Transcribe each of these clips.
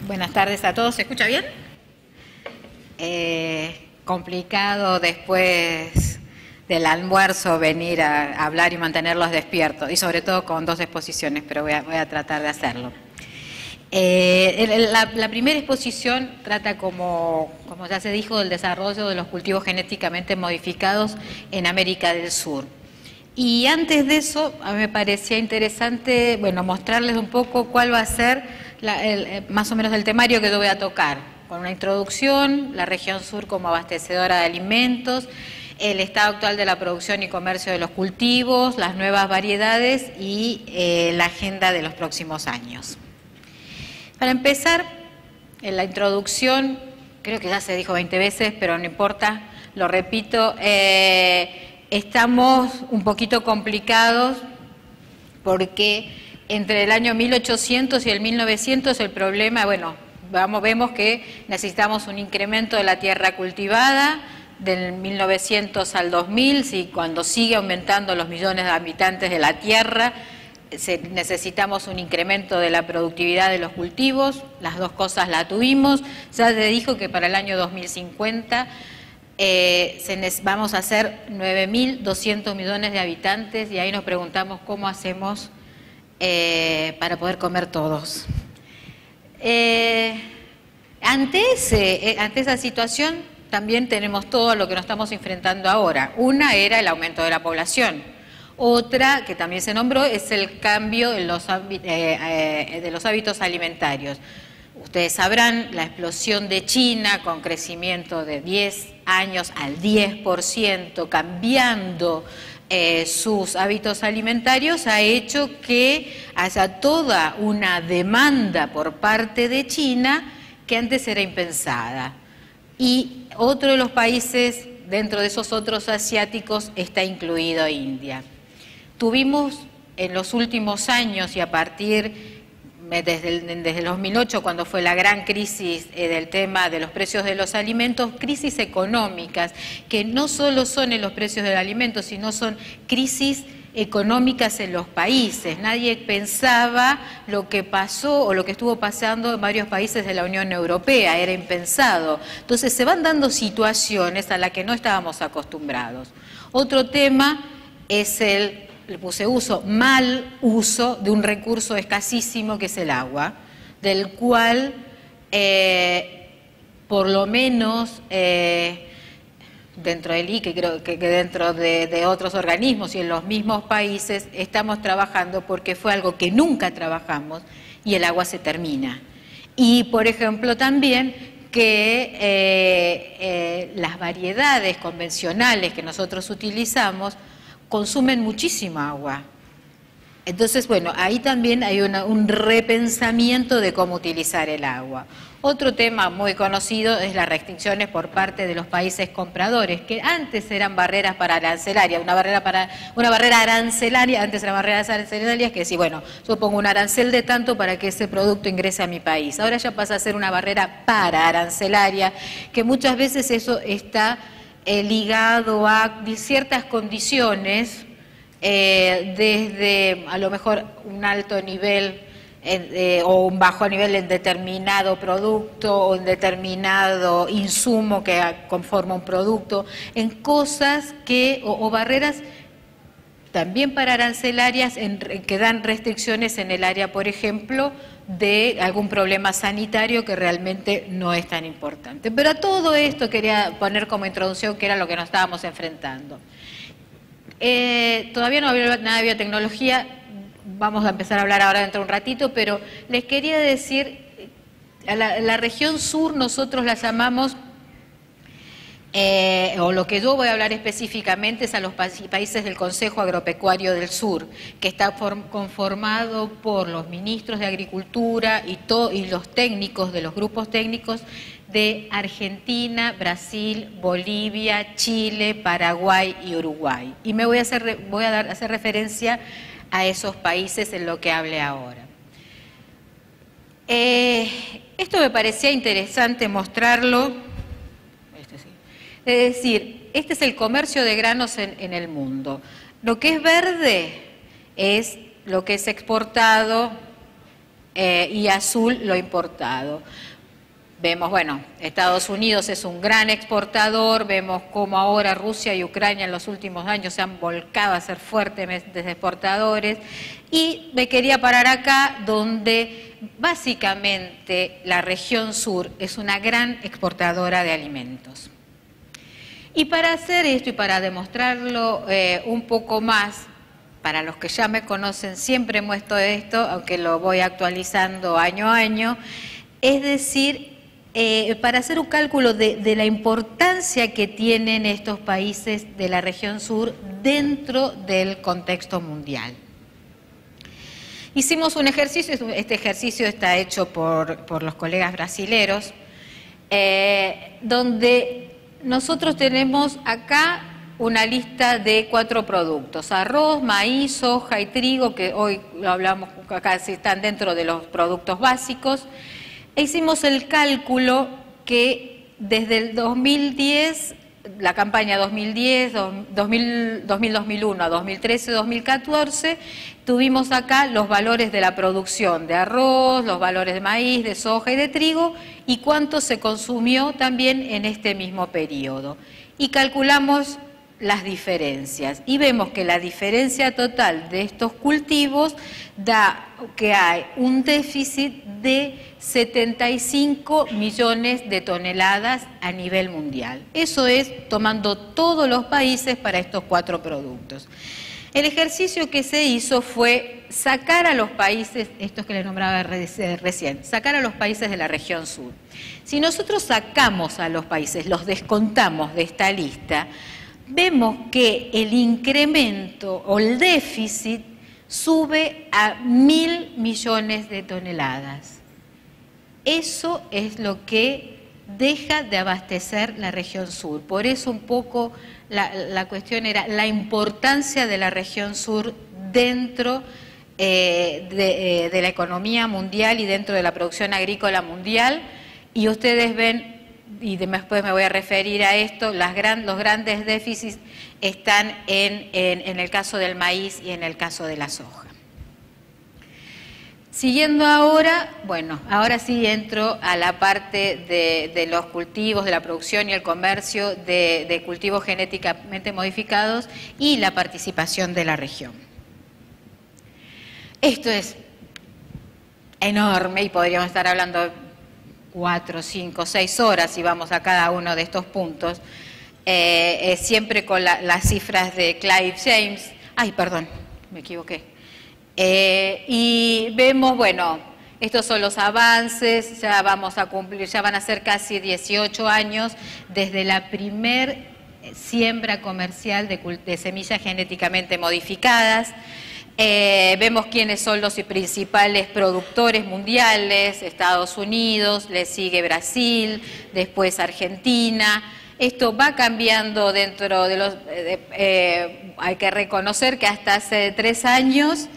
Buenas tardes a todos. ¿Se escucha bien? Complicado después del almuerzo venir a hablar y mantenerlos despiertos, y sobre todo con dos exposiciones, pero voy a tratar de hacerlo. La primera exposición trata, como ya se dijo, del desarrollo de los cultivos genéticamente modificados en América del Sur. Y antes de eso, a mí me parecía interesante, bueno, mostrarles un poco cuál va a ser más o menos el temario que yo voy a tocar, con una introducción, la región sur como abastecedora de alimentos, el estado actual de la producción y comercio de los cultivos, las nuevas variedades y la agenda de los próximos años. Para empezar, en la introducción, creo que ya se dijo 20 veces, pero no importa, lo repito, estamos un poquito complicados porque entre el año 1800 y el 1900 el problema, bueno, vemos que necesitamos un incremento de la tierra cultivada del 1900 al 2000, cuando sigue aumentando los millones de habitantes de la tierra, necesitamos un incremento de la productividad de los cultivos, las dos cosas la tuvimos. Ya se dijo que para el año 2050 vamos a ser 9.200 millones de habitantes, y ahí nos preguntamos cómo hacemos para poder comer todos. Ante esa situación también tenemos todo lo que nos estamos enfrentando ahora. Una era el aumento de la población. Otra, que también se nombró, es el cambio de los hábitos alimentarios. Ustedes sabrán la explosión de China con crecimiento de 10 años al 10%, cambiando sus hábitos alimentarios, ha hecho que haya toda una demanda por parte de China que antes era impensada. Y otro de los países, dentro de esos otros asiáticos, está incluido India. Tuvimos en los últimos años, y a partir desde el 2008, cuando fue la gran crisis del tema de los precios de los alimentos, crisis económicas, que no solo son en los precios del alimento, sino son crisis económicas en los países. Nadie pensaba lo que pasó o lo que estuvo pasando en varios países de la Unión Europea, era impensado. Entonces se van dando situaciones a las que no estábamos acostumbrados. Otro tema es mal uso de un recurso escasísimo que es el agua, del cual por lo menos dentro del ICE, creo que dentro de otros organismos y en los mismos países estamos trabajando, porque fue algo que nunca trabajamos, y el agua se termina. Y por ejemplo también que las variedades convencionales que nosotros utilizamos consumen muchísima agua. Entonces, bueno, ahí también hay un repensamiento de cómo utilizar el agua. Otro tema muy conocido es las restricciones por parte de los países compradores, que antes eran barreras para arancelarias, una barrera arancelaria, antes eran barreras arancelarias que sí, bueno, yo pongo un arancel de tanto para que ese producto ingrese a mi país. Ahora ya pasa a ser una barrera para arancelaria, que muchas veces eso está ligado a ciertas condiciones, desde a lo mejor un alto nivel o un bajo nivel en determinado producto o en determinado insumo que conforma un producto, en cosas o barreras también para arancelarias que dan restricciones en el área, por ejemplo, de algún problema sanitario que realmente no es tan importante. Pero a todo esto quería poner como introducción que era lo que nos estábamos enfrentando. Todavía no había nada de biotecnología, vamos a empezar a hablar ahora dentro de un ratito, pero les quería decir, la región sur nosotros la llamamos, o lo que yo voy a hablar específicamente es a los países del Consejo Agropecuario del Sur, que está conformado por los ministros de Agricultura y los técnicos de los grupos técnicos de Argentina, Brasil, Bolivia, Chile, Paraguay y Uruguay. Y voy a hacer referencia a esos países en lo que hable ahora. Esto me parecía interesante mostrarlo. Es decir, este es el comercio de granos en el mundo. Lo que es verde es lo que es exportado y azul lo importado. Vemos, bueno, Estados Unidos es un gran exportador, vemos cómo ahora Rusia y Ucrania en los últimos años se han volcado a ser fuertes exportadores, y me quería parar acá donde básicamente la región sur es una gran exportadora de alimentos. Y para hacer esto y para demostrarlo un poco más, para los que ya me conocen siempre muestro esto, aunque lo voy actualizando año a año, es decir, para hacer un cálculo de la importancia que tienen estos países de la región sur dentro del contexto mundial. Hicimos un ejercicio, este ejercicio está hecho por los colegas brasileros, donde nosotros tenemos acá una lista de 4 productos: arroz, maíz, soja y trigo, que hoy lo hablamos acá, si están dentro de los productos básicos. E hicimos el cálculo que desde el 2010, la campaña 2010, 2001 a 2013, 2014, tuvimos acá los valores de la producción de arroz, los valores de maíz, de soja y de trigo, y cuánto se consumió también en este mismo periodo. Y calculamos las diferencias y vemos que la diferencia total de estos cultivos da que hay un déficit de 75 millones de toneladas a nivel mundial. Eso es tomando todos los países para estos 4 productos. El ejercicio que se hizo fue sacar a los países, estos que les nombraba recién, sacar a los países de la región sur. Si nosotros sacamos a los países, los descontamos de esta lista, vemos que el incremento o el déficit sube a 1.000 millones de toneladas. Eso es lo que deja de abastecer la región sur. Por eso un poco la cuestión era la importancia de la región sur dentro de la economía mundial y dentro de la producción agrícola mundial. Y ustedes ven, y después me voy a referir a esto, los grandes déficits están en el caso del maíz y en el caso de la soja. Siguiendo ahora, bueno, ahora sí entro a la parte de los cultivos, de la producción y el comercio de cultivos genéticamente modificados y la participación de la región. Esto es enorme y podríamos estar hablando 4, 5, 6 horas si vamos a cada uno de estos puntos, siempre con las cifras de Clive James. Ay, perdón, me equivoqué. Y vemos, bueno, estos son los avances, ya vamos a cumplir, ya van a ser casi 18 años desde la primer siembra comercial de semillas genéticamente modificadas. Vemos quiénes son los principales productores mundiales: Estados Unidos, le sigue Brasil, después Argentina. Esto va cambiando dentro de los... hay que reconocer que hasta hace 3 años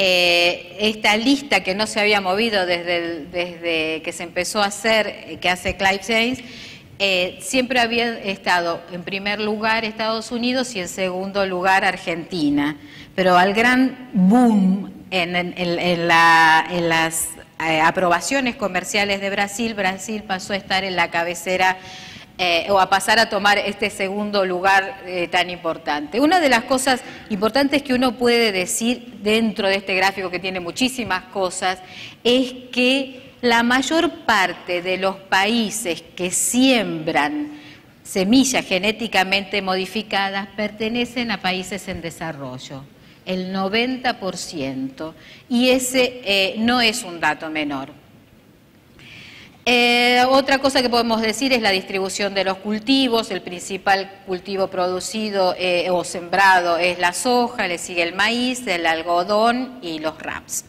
esta lista que no se había movido desde que se empezó a hacer, que hace Clive James, siempre había estado en primer lugar Estados Unidos y en segundo lugar Argentina. Pero al gran boom en las aprobaciones comerciales de Brasil, Brasil pasó a estar en la cabecera o a pasar a tomar este segundo lugar tan importante. Una de las cosas importantes que uno puede decir dentro de este gráfico, que tiene muchísimas cosas, es que la mayor parte de los países que siembran semillas genéticamente modificadas pertenecen a países en desarrollo, el 90%, y ese no es un dato menor. Otra cosa que podemos decir es la distribución de los cultivos. El principal cultivo producido o sembrado es la soja, le sigue el maíz, el algodón y los raps.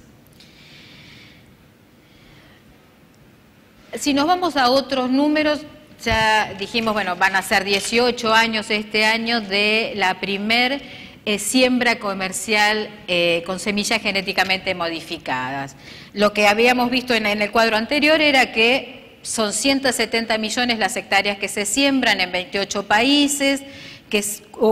Si nos vamos a otros números, ya dijimos, bueno, van a ser 18 años este año de la primer siembra comercial con semillas genéticamente modificadas. Lo que habíamos visto en el cuadro anterior era que son 170 millones las hectáreas que se siembran en 28 países,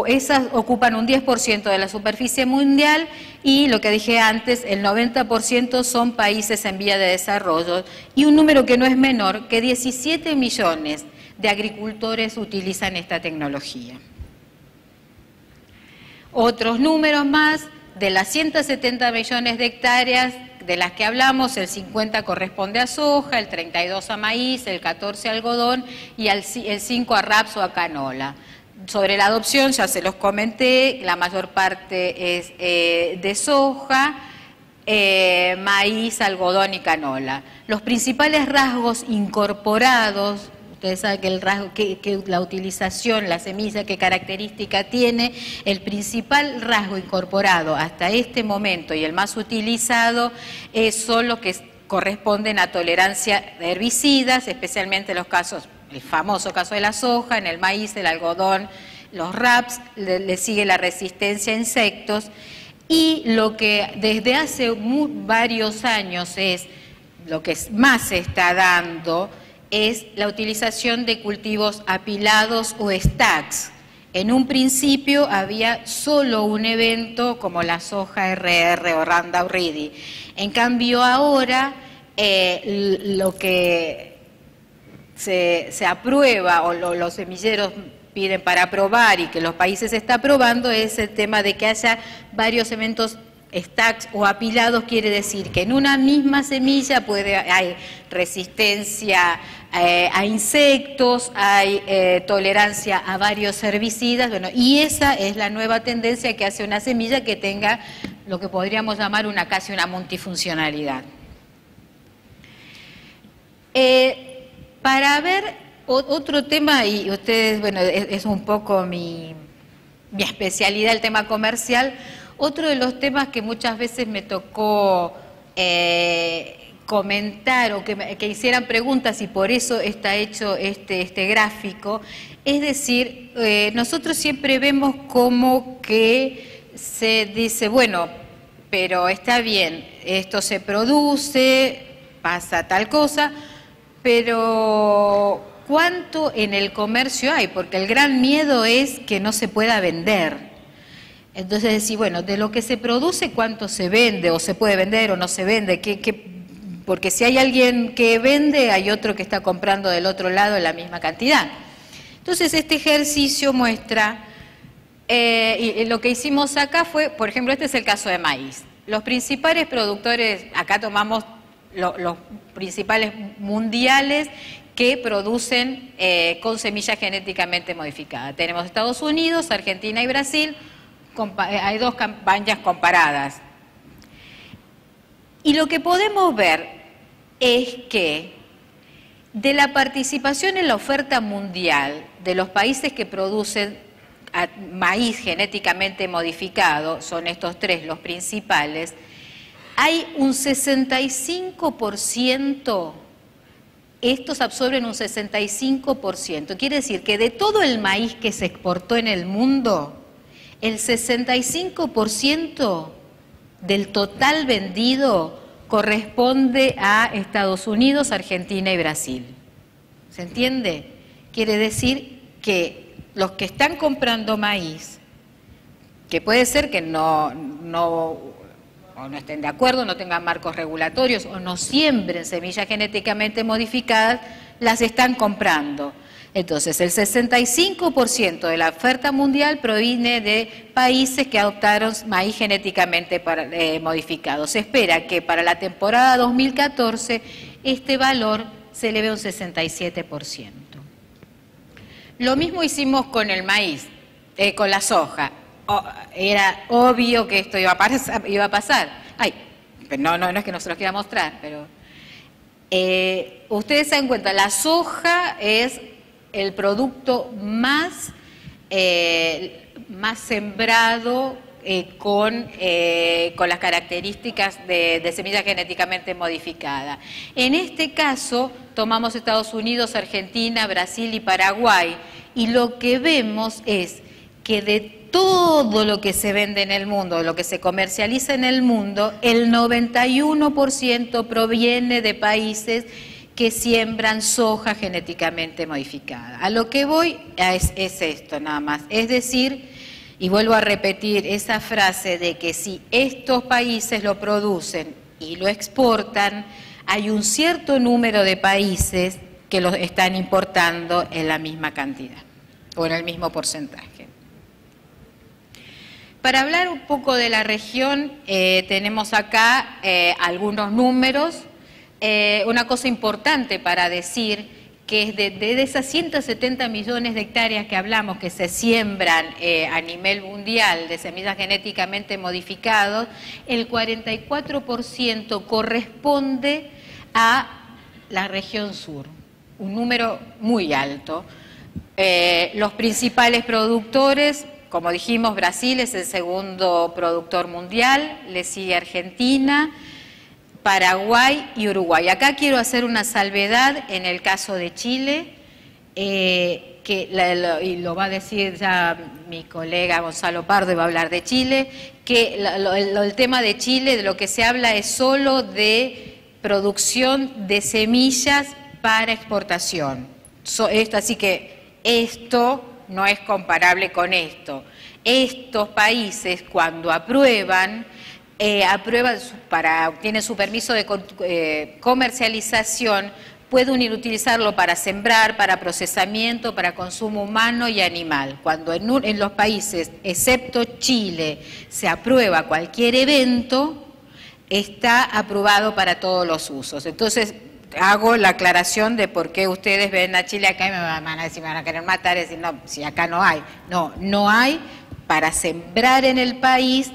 esas ocupan un 10% de la superficie mundial y lo que dije antes, el 90% son países en vía de desarrollo y un número que no es menor, que 17 millones de agricultores utilizan esta tecnología. Otros números más, de las 170 millones de hectáreas de las que hablamos, el 50 corresponde a soja, el 32 a maíz, el 14 a algodón y el 5 a raps o a canola. Sobre la adopción, ya se los comenté, la mayor parte es de soja, maíz, algodón y canola. Los principales rasgos incorporados, ustedes saben que el rasgo, que la utilización, la semilla, qué característica tiene, el principal rasgo incorporado hasta este momento y el más utilizado son los que corresponden a tolerancia de herbicidas, especialmente los casos, el famoso caso de la soja, en el maíz, el algodón, los raps, le sigue la resistencia a insectos y lo que desde hace varios años es lo que más se está dando es la utilización de cultivos apilados o stacks. En un principio había solo un evento como la soja RR o Roundup Ready. En cambio ahora lo que se aprueba o los semilleros piden para aprobar y que los países están aprobando es el tema de que haya varios eventos stacks o apilados. Quiere decir que en una misma semilla hay resistencia a insectos, hay tolerancia a varios herbicidas, bueno, y esa es la nueva tendencia que hace una semilla que tenga lo que podríamos llamar casi una multifuncionalidad. Para ver otro tema, y ustedes, bueno, es un poco mi especialidad, el tema comercial. Otro de los temas que muchas veces me tocó comentar o que hicieran preguntas y por eso está hecho este gráfico, es decir, nosotros siempre vemos como que se dice, bueno, pero está bien, esto se produce, pasa tal cosa, pero ¿cuánto en el comercio hay? Porque el gran miedo es que no se pueda vender. Entonces decir, bueno, de lo que se produce, ¿cuánto se vende? ¿O se puede vender o no se vende? Porque si hay alguien que vende, hay otro que está comprando del otro lado la misma cantidad. Entonces este ejercicio muestra, y lo que hicimos acá fue, por ejemplo, este es el caso de maíz. Los principales productores, acá tomamos los principales mundiales que producen con semilla genéticamente modificada. Tenemos Estados Unidos, Argentina y Brasil. Hay dos campañas comparadas. Y lo que podemos ver es que de la participación en la oferta mundial de los países que producen maíz genéticamente modificado, son estos tres los principales, hay un 65%, estos absorben un 65%. Quiere decir que de todo el maíz que se exportó en el mundo, el 65% del total vendido corresponde a Estados Unidos, Argentina y Brasil. ¿Se entiende? Quiere decir que los que están comprando maíz, que puede ser que o no estén de acuerdo, no tengan marcos regulatorios o no siembren semillas genéticamente modificadas, las están comprando. Entonces, el 65% de la oferta mundial proviene de países que adoptaron maíz genéticamente modificado. Se espera que para la temporada 2014 este valor se eleve a un 67%. Lo mismo hicimos con el maíz, con la soja. Era obvio que esto iba a pasar. Ay, no es que no se los quiera mostrar, pero ustedes se dan cuenta, la soja es el producto más sembrado con las características de semilla genéticamente modificada. En este caso tomamos Estados Unidos, Argentina, Brasil y Paraguay y lo que vemos es que de todo lo que se vende en el mundo, lo que se comercializa en el mundo, el 91% proviene de países que siembran soja genéticamente modificada. A lo que voy es esto nada más, es decir, y vuelvo a repetir esa frase de que si estos países lo producen y lo exportan, hay un cierto número de países que los están importando en la misma cantidad o en el mismo porcentaje. Para hablar un poco de la región, tenemos acá algunos números. Una cosa importante para decir que es de esas 170 millones de hectáreas que hablamos que se siembran a nivel mundial de semillas genéticamente modificadas, el 44% corresponde a la región sur, un número muy alto. Los principales productores, como dijimos, Brasil es el segundo productor mundial, le sigue Argentina, Paraguay y Uruguay. Acá quiero hacer una salvedad en el caso de Chile, y lo va a decir ya mi colega Gonzalo Pardo, y va a hablar de Chile, que el tema de Chile, de lo que se habla es solo de producción de semillas para exportación. Así que esto no es comparable con esto. Estos países, cuando aprueban, tienen su permiso de comercialización, pueden utilizarlo para sembrar, para procesamiento, para consumo humano y animal. Cuando en los países, excepto Chile, se aprueba cualquier evento, está aprobado para todos los usos. Entonces, hago la aclaración de por qué ustedes ven a Chile acá y me van a decir, me van a querer matar, y decir, no, si acá no hay. No, no hay para sembrar en el país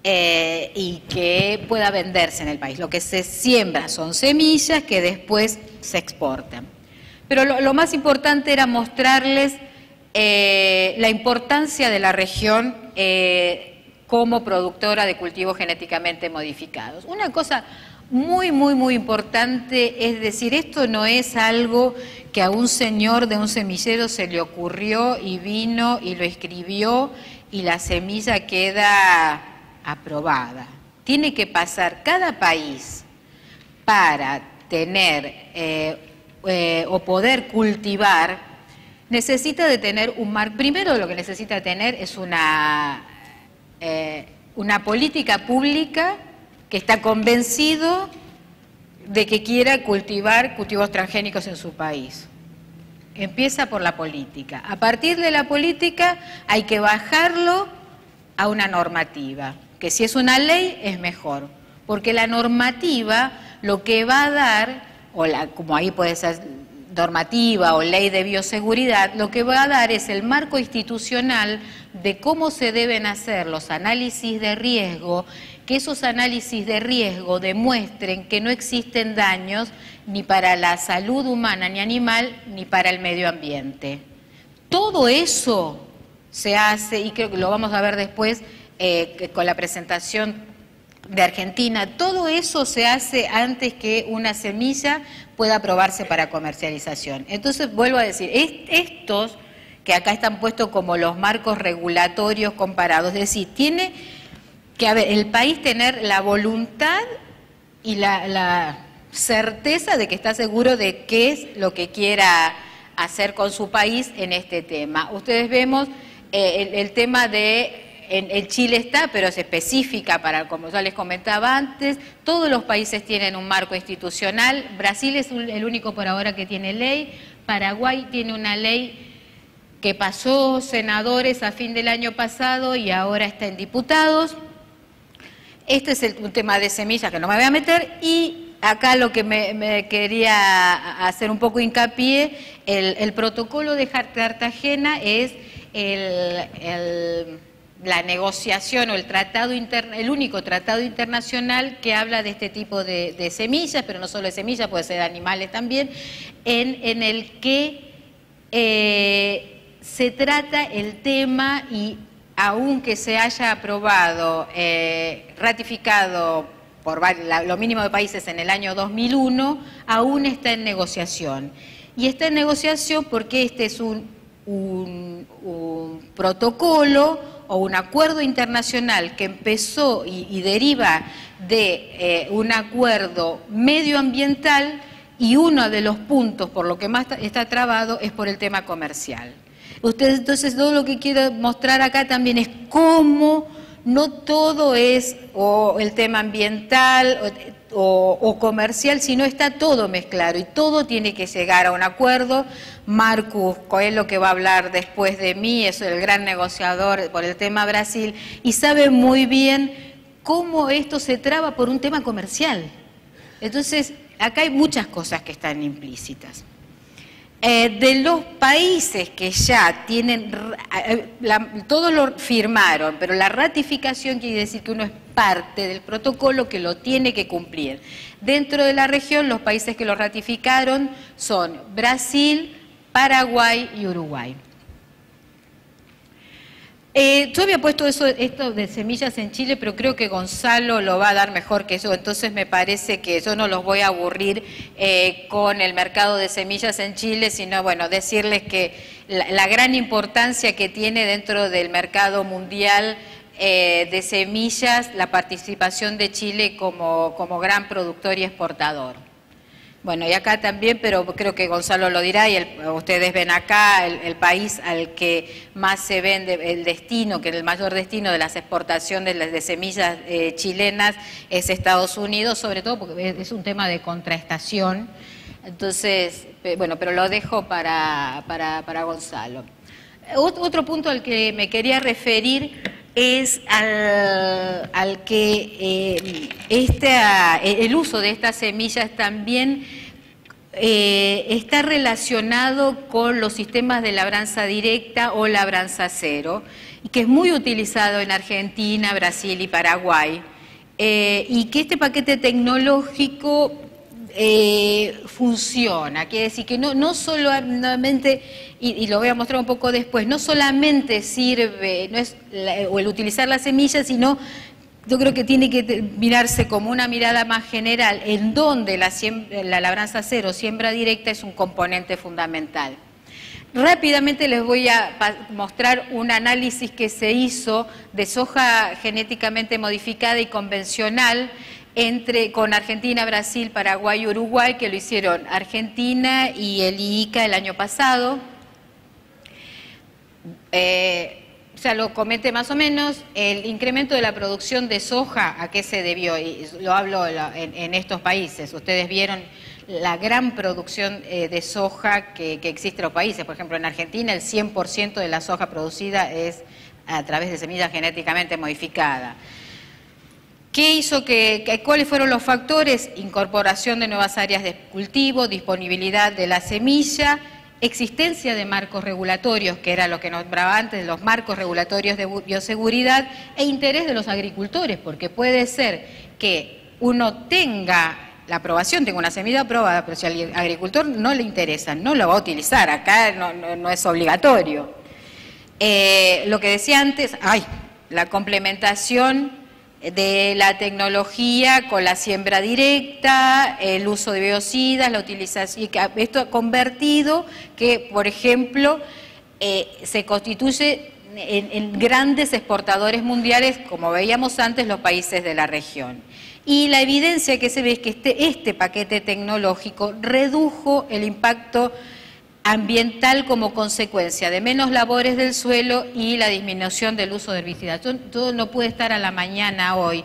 y que pueda venderse en el país. Lo que se siembra son semillas que después se exportan. Pero lo más importante era mostrarles la importancia de la región como productora de cultivos genéticamente modificados. Una cosa muy importante es decir, esto no es algo que a un señor de un semillero se le ocurrió y vino y lo escribió y la semilla queda aprobada. Tiene que pasar cada país para tener o poder cultivar, necesita de tener un marco. Primero lo que necesita tener es una política pública que está convencido de que quiera cultivar cultivos transgénicos en su país. Empieza por la política. A partir de la política hay que bajarlo a una normativa, que si es una ley es mejor, porque la normativa lo que va a dar, como ahí puede ser normativa o ley de bioseguridad, lo que va a dar es el marco institucional de cómo se deben hacer los análisis de riesgo, que esos análisis de riesgo demuestren que no existen daños ni para la salud humana ni animal, ni para el medio ambiente. Todo eso se hace, y creo que lo vamos a ver después con la presentación de Argentina, todo eso se hace antes que una semilla pueda aprobarse para comercialización. Entonces, vuelvo a decir, estos que acá están puestos como los marcos regulatorios comparados, es decir, tiene que el país tener la voluntad y la certeza de que está seguro de qué es lo que quiera hacer con su país en este tema. Ustedes vemos el tema de, en Chile está, pero es específica para, como ya les comentaba antes, todos los países tienen un marco institucional. Brasil es el único por ahora que tiene ley, Paraguay tiene una ley que pasó senadores a fin del año pasado y ahora está en diputados. Este es un tema de semillas que no me voy a meter, y acá lo que me quería hacer un poco hincapié, el protocolo de Cartagena es la negociación o el único tratado internacional que habla de este tipo de semillas, pero no solo de semillas, puede ser de animales también, en el que se trata el tema, y aunque se haya aprobado, ratificado por lo mínimo de países en el año 2001, aún está en negociación. Y está en negociación porque este es un protocolo o un acuerdo internacional que empezó y deriva de un acuerdo medioambiental, y uno de los puntos por lo que más está trabado es por el tema comercial. Entonces todo lo que quiero mostrar acá también es cómo no todo es o el tema ambiental o comercial, sino está todo mezclado y todo tiene que llegar a un acuerdo. Marcus Coelho, que va a hablar después de mí, es el gran negociador por el tema Brasil y sabe muy bien cómo esto se traba por un tema comercial. Entonces, acá hay muchas cosas que están implícitas. De los países que ya tienen, todos lo firmaron, pero la ratificación quiere decir que uno es parte del protocolo que lo tiene que cumplir. Dentro de la región, los países que lo ratificaron son Brasil, Paraguay y Uruguay. Yo había puesto esto de semillas en Chile, pero creo que Gonzalo lo va a dar mejor que eso, entonces me parece que yo no los voy a aburrir con el mercado de semillas en Chile, sino bueno, decirles que la gran importancia que tiene dentro del mercado mundial de semillas la participación de Chile como gran productor y exportador. Bueno, y acá también, pero creo que Gonzalo lo dirá, y ustedes ven acá el país al que más se vende, el destino, que es el mayor destino de las exportaciones de semillas chilenas es Estados Unidos, sobre todo porque es un tema de contraestación. Entonces, bueno, pero lo dejo para Gonzalo. Otro punto al que me quería referir es al que el uso de estas semillas también está relacionado con los sistemas de labranza directa o labranza cero, y que es muy utilizado en Argentina, Brasil y Paraguay, y que este paquete tecnológico funciona, quiere decir que no solamente, y lo voy a mostrar un poco después, no solamente sirve o el utilizar la semilla, sino yo creo que tiene que mirarse como una mirada más general en donde la labranza cero, siembra directa, es un componente fundamental. Rápidamente les voy a mostrar un análisis que se hizo de soja genéticamente modificada y convencional con Argentina, Brasil, Paraguay y Uruguay, que lo hicieron Argentina y el IICA el año pasado. Ya lo comenté más o menos, el incremento de la producción de soja, ¿a qué se debió? Y lo hablo en estos países. Ustedes vieron la gran producción de soja que existe en los países. Por ejemplo, en Argentina el 100% de la soja producida es a través de semillas genéticamente modificadas. ¿Qué hizo cuáles fueron los factores? Incorporación de nuevas áreas de cultivo, disponibilidad de la semilla, existencia de marcos regulatorios, que era lo que nombraba antes, los marcos regulatorios de bioseguridad, e interés de los agricultores, porque puede ser que uno tenga la aprobación, tenga una semilla aprobada, pero si al agricultor no le interesa, no lo va a utilizar, acá no es obligatorio. Lo que decía antes, la complementación de la tecnología con la siembra directa, el uso de biocidas, la utilización, esto ha convertido que, por ejemplo, se constituye en grandes exportadores mundiales, como veíamos antes, los países de la región. Y la evidencia que se ve es que este paquete tecnológico redujo el impacto ambiental como consecuencia de menos labores del suelo y la disminución del uso de herbicidas. Todo no pude estar a la mañana hoy,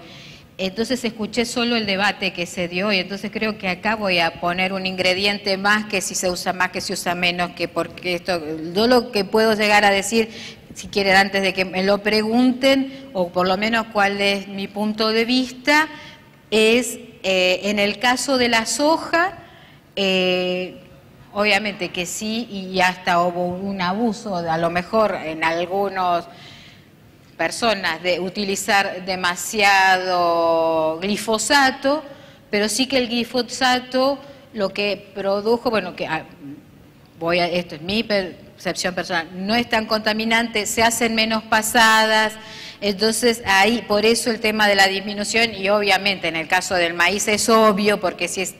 entonces escuché solo el debate que se dio hoy, entonces creo que acá voy a poner un ingrediente más, que si se usa más, que si usa menos, que porque esto, yo lo que puedo llegar a decir, si quieren antes de que me lo pregunten, o por lo menos cuál es mi punto de vista, es en el caso de la soja, obviamente que sí, y hasta hubo un abuso, a lo mejor en algunas personas, de utilizar demasiado glifosato, pero sí que el glifosato lo que produjo, bueno, esto es mi percepción personal, no es tan contaminante, se hacen menos pasadas, entonces ahí, por eso el tema de la disminución, y obviamente en el caso del maíz es obvio, porque si es...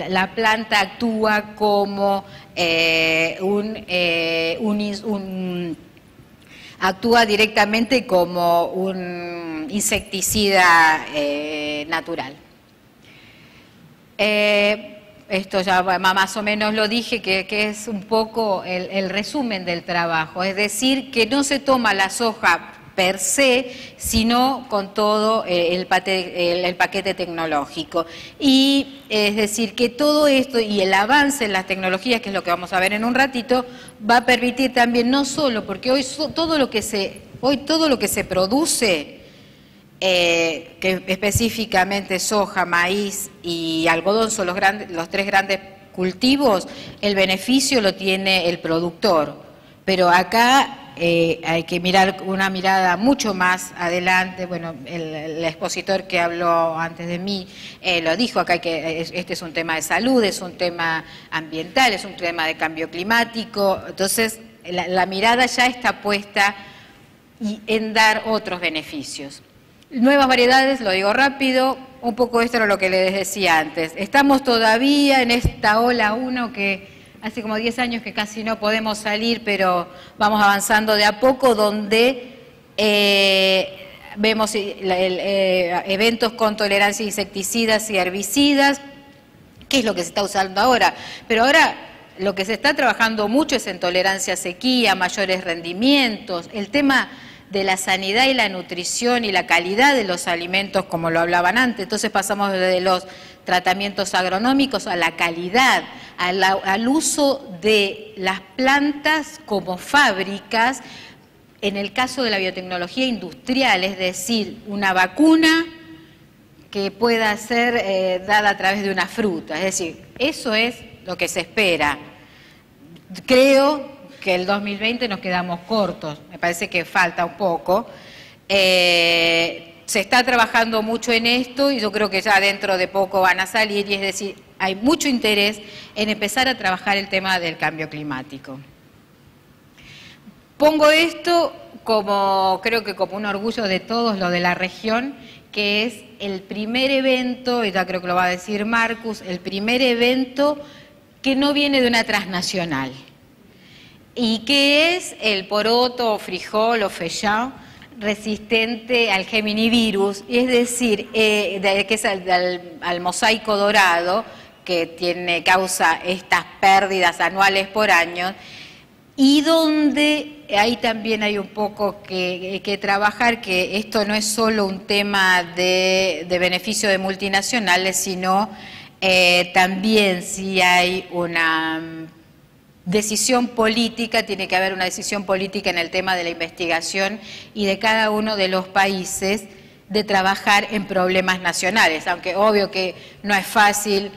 la planta actúa como actúa directamente como un insecticida natural. esto ya más o menos lo dije, que es un poco el resumen del trabajo, es decir, que no se toma la soja per se, sino con todo el paquete tecnológico. Y es decir, que todo esto y el avance en las tecnologías, que es lo que vamos a ver en un ratito, va a permitir también, no solo, porque hoy todo lo que se produce, que específicamente soja, maíz y algodón son los tres grandes cultivos, el beneficio lo tiene el productor. Pero acá hay que mirar una mirada mucho más adelante. Bueno, el expositor que habló antes de mí lo dijo acá, que este es un tema de salud, es un tema ambiental, es un tema de cambio climático. Entonces, la mirada ya está puesta en dar otros beneficios. Nuevas variedades, lo digo rápido, un poco esto era lo que les decía antes. Estamos todavía en esta ola 1 que hace como 10 años que casi no podemos salir, pero vamos avanzando de a poco, donde vemos eventos con tolerancia a insecticidas y herbicidas, que es lo que se está usando ahora. Pero ahora lo que se está trabajando mucho es en tolerancia a sequía, mayores rendimientos, el tema de la sanidad y la nutrición y la calidad de los alimentos, como lo hablaban antes. Entonces pasamos de los tratamientos agronómicos a la calidad, al uso de las plantas como fábricas, en el caso de la biotecnología industrial, es decir, una vacuna que pueda ser dada a través de una fruta. Es decir, eso es lo que se espera. Creo que el 2020 nos quedamos cortos, me parece que falta un poco. Se está trabajando mucho en esto y yo creo que ya dentro de poco van a salir, y es decir, hay mucho interés en empezar a trabajar el tema del cambio climático. Pongo esto como, creo que como un orgullo de todos, lo de la región, que es el primer evento, y ya creo que lo va a decir Marcus, el primer evento que no viene de una transnacional, y que es el poroto o frijol o feijão resistente al geminivirus, es decir, que es al mosaico dorado, que causa estas pérdidas anuales por año, y donde ahí también hay un poco que trabajar, que esto no es solo un tema de beneficio de multinacionales, sino también si hay una decisión política, tiene que haber una decisión política en el tema de la investigación y de cada uno de los países de trabajar en problemas nacionales, aunque obvio que no es fácil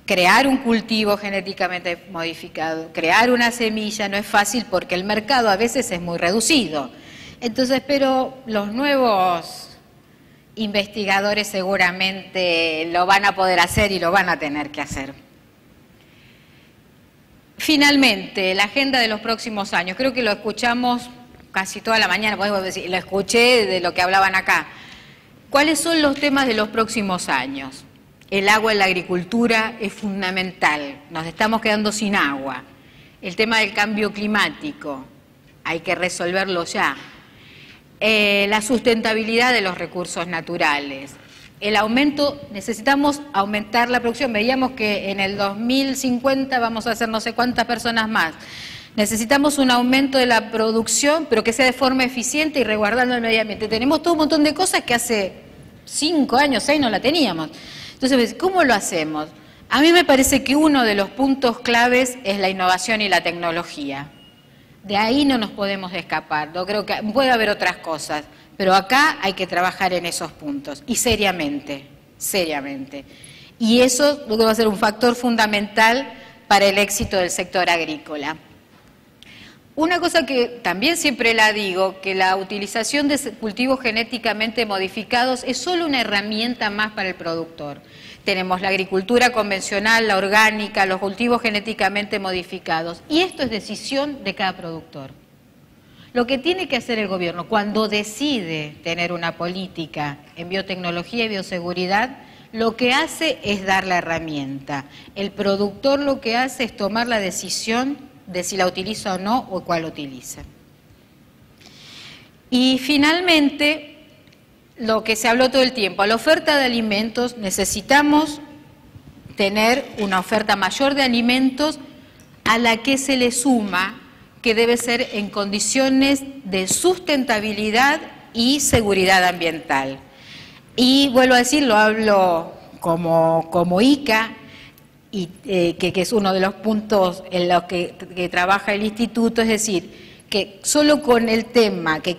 crear un cultivo genéticamente modificado, crear una semilla, no es fácil porque el mercado a veces es muy reducido. Entonces, pero los nuevos investigadores seguramente lo van a poder hacer y lo van a tener que hacer. Finalmente, la agenda de los próximos años. Creo que lo escuchamos casi toda la mañana, podemos decir, lo escuché de lo que hablaban acá. ¿Cuáles son los temas de los próximos años? El agua en la agricultura es fundamental, nos estamos quedando sin agua. El tema del cambio climático, hay que resolverlo ya. La sustentabilidad de los recursos naturales. El aumento, necesitamos aumentar la producción. Veíamos que en el 2050 vamos a ser no sé cuántas personas más. Necesitamos un aumento de la producción, pero que sea de forma eficiente y resguardando el medio ambiente. Tenemos todo un montón de cosas que hace 5 años, 6 no la teníamos. Entonces, ¿cómo lo hacemos? A mí me parece que uno de los puntos claves es la innovación y la tecnología. De ahí no nos podemos escapar. Yo creo que puede haber otras cosas, pero acá hay que trabajar en esos puntos, y seriamente, seriamente. Y eso creo que va a ser un factor fundamental para el éxito del sector agrícola. Una cosa que también siempre la digo, que la utilización de cultivos genéticamente modificados es solo una herramienta más para el productor. Tenemos la agricultura convencional, la orgánica, los cultivos genéticamente modificados, y esto es decisión de cada productor. Lo que tiene que hacer el gobierno cuando decide tener una política en biotecnología y bioseguridad, lo que hace es dar la herramienta. El productor lo que hace es tomar la decisión de si la utiliza o no, o cuál utiliza. Y finalmente, lo que se habló todo el tiempo, a la oferta de alimentos necesitamos tener una oferta mayor de alimentos a la que se le suma que debe ser en condiciones de sustentabilidad y seguridad ambiental. Y vuelvo a decir, lo hablo como ICA, y, que es uno de los puntos en los que trabaja el instituto, es decir, que solo con el tema, que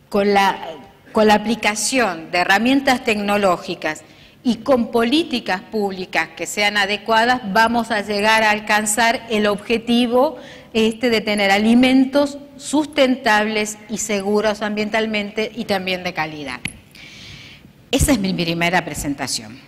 con la aplicación de herramientas tecnológicas y con políticas públicas que sean adecuadas, vamos a llegar a alcanzar el objetivo de tener alimentos sustentables y seguros ambientalmente y también de calidad. Esa es mi primera presentación.